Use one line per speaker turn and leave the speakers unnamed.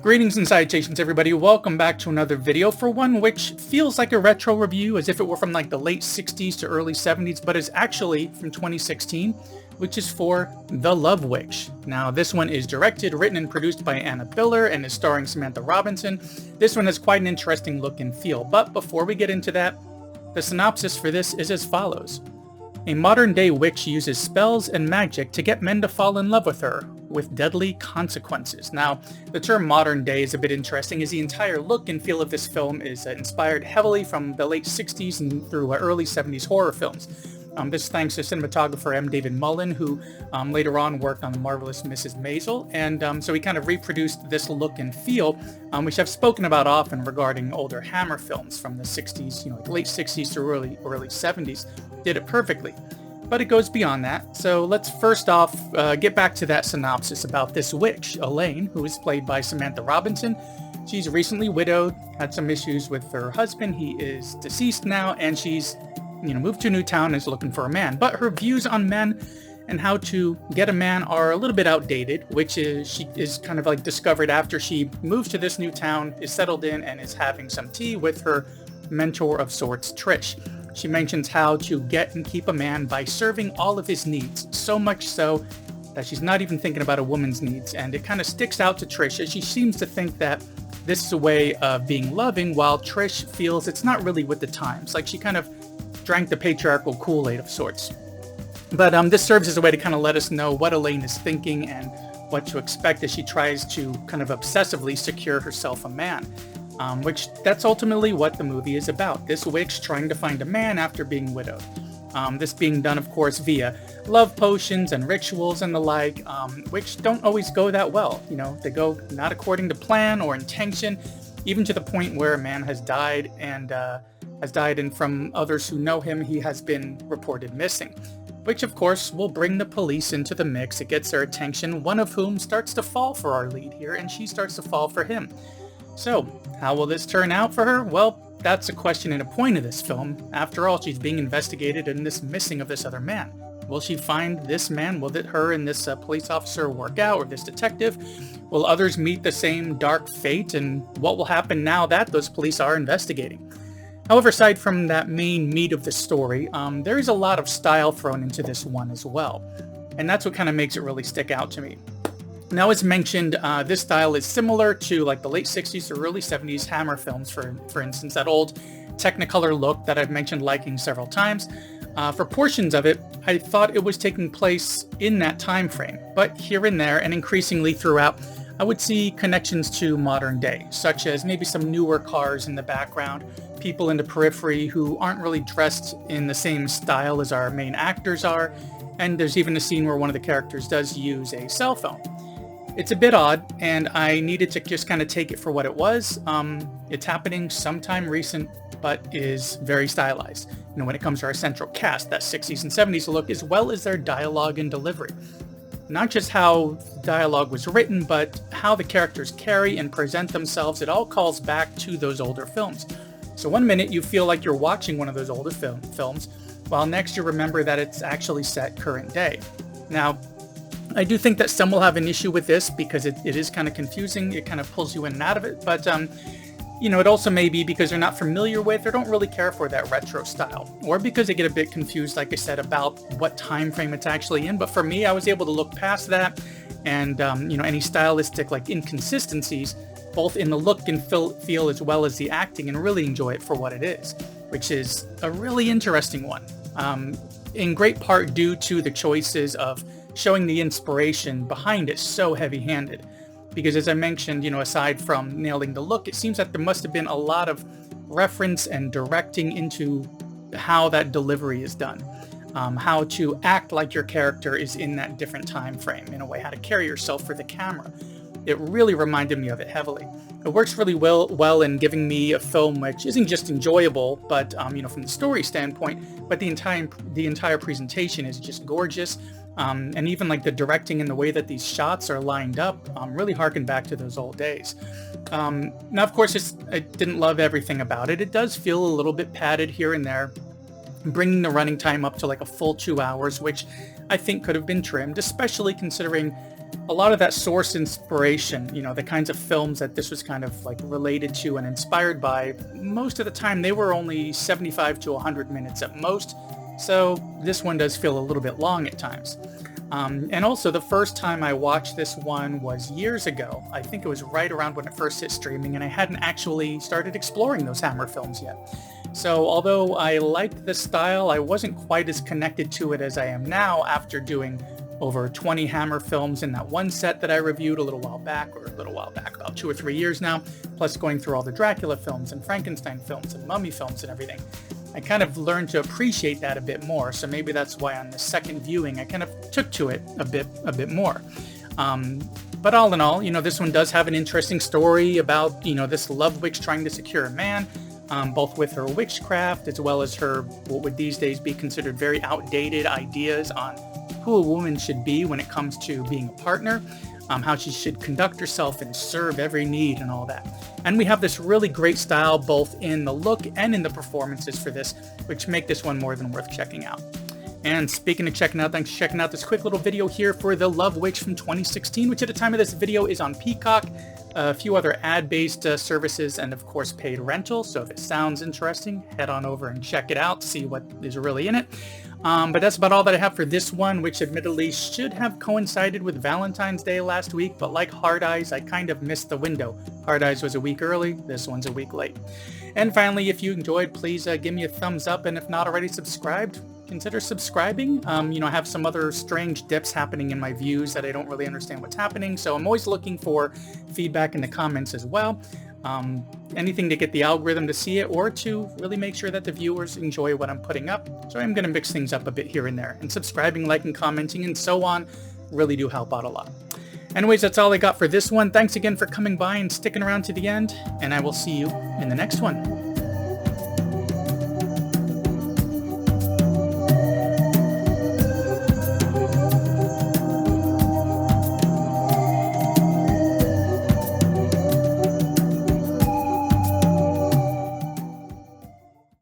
Greetings and salutations everybody, welcome back to another video for one which feels like a retro review as if it were from like the late 60s to early 70s, but is actually from 2016, which is for The Love Witch. Now this one is directed, written, and produced by Anna Biller and is starring Samantha Robinson. This one has quite an interesting look and feel, but before we get into that, the synopsis for this is as follows. A modern-day witch uses spells and magic to get men to fall in love with her, with deadly consequences. Now, the term modern day is a bit interesting as the entire look and feel of this film is inspired heavily from the late 60s and through early 70s horror films. This is thanks to cinematographer M. David Mullen, who later on worked on The Marvelous Mrs. Maisel, and so he kind of reproduced this look and feel, which I've spoken about often regarding older Hammer films from the 60s, like late 60s to early 70s, did it perfectly. But it goes beyond that, so let's first off get back to that synopsis about this witch, Elaine, who is played by Samantha Robinson. She's recently widowed, had some issues with her husband, he is deceased now, and she's moved to a new town and is looking for a man. But her views on men and how to get a man are a little bit outdated, which is she is kind of like discovered after she moves to this new town, is settled in, and is having some tea with her mentor of sorts, Trish. She mentions how to get and keep a man by serving all of his needs, so much so that she's not even thinking about a woman's needs, and it kind of sticks out to Trish as she seems to think that this is a way of being loving, while Trish feels it's not really with the times, like she kind of drank the patriarchal Kool-Aid of sorts. But this serves as a way to kind of let us know what Elaine is thinking and what to expect as she tries to kind of obsessively secure herself a man. Which that's ultimately what the movie is about. This witch trying to find a man after being widowed. This being done, of course, via love potions and rituals and the like, which don't always go that well. They go not according to plan or intention, even to the point where a man has died, and from others who know him, he has been reported missing. Which, of course, will bring the police into the mix. It gets their attention, one of whom starts to fall for our lead here, and she starts to fall for him. So, how will this turn out for her? Well, that's a question and a point of this film. After all, she's being investigated in this missing of this other man. Will she find this man? Will her and this police officer work out, or this detective? Will others meet the same dark fate? And what will happen now that those police are investigating? However, aside from that main meat of the story, there is a lot of style thrown into this one as well. And that's what kind of makes it really stick out to me. Now, as mentioned, this style is similar to like the late 60s or early 70s Hammer films, for instance, that old Technicolor look that I've mentioned liking several times. For portions of it, I thought it was taking place in that time frame, but here and there, and increasingly throughout, I would see connections to modern day, such as maybe some newer cars in the background, people in the periphery who aren't really dressed in the same style as our main actors are, and there's even a scene where one of the characters does use a cell phone. It's a bit odd, and I needed to just kind of take it for what it was. It's happening sometime recent, but is very stylized. When it comes to our central cast, that 60s and 70s look, as well as their dialogue and delivery. Not just how dialogue was written, but how the characters carry and present themselves. It all calls back to those older films. So one minute you feel like you're watching one of those older films, while next you remember that it's actually set current day. Now, I do think that some will have an issue with this because it is kind of confusing. It kind of pulls you in and out of it. But, it also may be because they're not familiar with or don't really care for that retro style. Or because they get a bit confused, like I said, about what time frame it's actually in. But for me, I was able to look past that and, any stylistic like inconsistencies, both in the look and feel as well as the acting, and really enjoy it for what it is, which is a really interesting one. In great part due to the choices of showing the inspiration behind it so heavy-handed. Because as I mentioned, aside from nailing the look, it seems that there must have been a lot of reference and directing into how that delivery is done. How to act like your character is in that different time frame, in a way, how to carry yourself for the camera. It really reminded me of it heavily. It works really well in giving me a film which isn't just enjoyable, but from the story standpoint, but the entire presentation is just gorgeous. And even like the directing and the way that these shots are lined up really harken back to those old days. Now, of course, I didn't love everything about it. It does feel a little bit padded here and there, bringing the running time up to like a full 2 hours, which I think could have been trimmed, especially considering a lot of that source inspiration, the kinds of films that this was kind of like related to and inspired by, most of the time they were only 75 to 100 minutes at most, so this one does feel a little bit long at times. And also, the first time I watched this one was years ago. I think it was right around when it first hit streaming, and I hadn't actually started exploring those Hammer films yet. So although I liked the style, I wasn't quite as connected to it as I am now after doing over 20 Hammer films in that one set that I reviewed a little while back, about 2 or 3 years now, plus going through all the Dracula films and Frankenstein films and Mummy films and everything. I kind of learned to appreciate that a bit more, so maybe that's why on the second viewing I kind of took to it a bit more. But all in all, this one does have an interesting story about, this love witch trying to secure a man, both with her witchcraft as well as her, what would these days be considered very outdated ideas on who a woman should be when it comes to being a partner, how she should conduct herself and serve every need and all that. And we have this really great style both in the look and in the performances for this, which make this one more than worth checking out. And speaking of checking out, thanks for checking out this quick little video here for The Love Witch from 2016, which at the time of this video is on Peacock, a few other ad-based services, and of course paid rental. So if it sounds interesting, head on over and check it out, see what is really in it. But that's about all that I have for this one, which admittedly should have coincided with Valentine's Day last week, but like Hard Eyes, I kind of missed the window. Hard Eyes was a week early, this one's a week late. And finally, if you enjoyed, please give me a thumbs up, and if not already subscribed, consider subscribing. I have some other strange dips happening in my views that I don't really understand what's happening, so I'm always looking for feedback in the comments as well. Anything to get the algorithm to see it or to really make sure that the viewers enjoy what I'm putting up. So I'm going to mix things up a bit here and there. And subscribing, liking, commenting, and so on really do help out a lot. Anyways, that's all I got for this one. Thanks again for coming by and sticking around to the end, and I will see you in the next one.